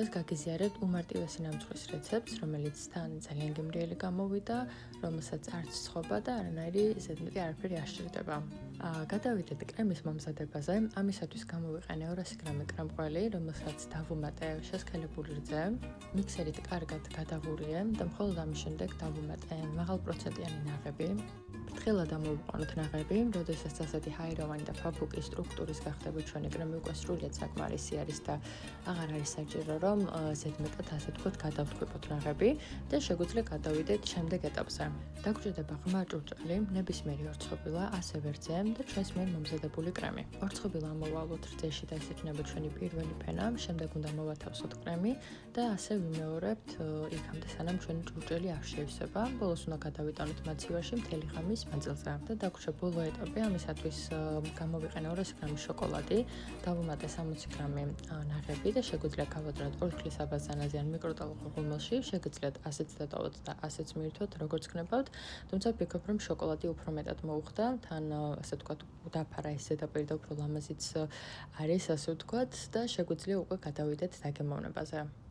დღეს გაგიზიარებთ უმარტივესი ნამცხვრის რეცეპტს, რომელიც თან ძალიან გემრიელი გამოვიდა, რომელსაც არც სხობა და არანაირი ზედმეტი არაფერი არ სჭირდება. გადავიდეთ კრემის მომზადებაზე. ამისათვის გამოვიყენე 200 გრამი კრემყველი, რომელსაც დავუმატე შესქელებული რძე, მიქსერით კარგად გადავურიე და მხოლოდ ამის შემდეგ დავუმატე მაღალპროცენტიანი ნაღები. ფრთხილად ამოვიყვანოთ ნაღები, როდესაც ასეთი ჰაეროვანი და ფაფუკი სტრუქტურის გახდება ჩვენი კრემი უკვე სრულიად საკმარისი არის და აღარ არის საჭირო რომ ზედმეტად ასე ვთქვათ გადავთქვიფოთ ნაღები და შეგვიძლია გადავიდეთ შემდეგ ეტაპზე. დაგვრჩება ღრმა ჭურჭელი, ნებისმიერი ორცხობილა, ასევე რძე და ჩვენს მიერ მომზადებული კრემი. ორცხობილა ამოვალოთ რძეში და ეს იქნება ჩვენი პირველი ფენა, შემდეგ უნდა მოვათავსოთ კრემი და ასე ვიმეორებთ იქამდე სანამ ჩვენი ჭურჭელი არ შეივსება. ბოლოს უნდა გადავიტანოთ მაცივარში მთელი ხამის მანძილზე. და დაგვრჩა ბოლო ეტაპი, ამისათვის გამოვიყენე 200 გრამი შოკოლადი, დავუმატე 60 გრამი ნაღები და შეგვიძლია გავადროთ 2 თვლის აბაზანაზე ან მიკროტალღურ ღუმელში, შეგიძლიათ ასეც დატოვოთ და ასეც მიირთვოთ, როგორც გნებავთ, თუმცა ვფიქრობ, რომ შოკოლადი უფრო მეტად მოუხდა, თან ასე ვთქვათ, დაფარა ეს ზედაპირი და უფრო ლამაზიც არის, ასე ვთქვათ და შეგვიძლია უკვე გადავიდეთ დაგემოვნებაზე.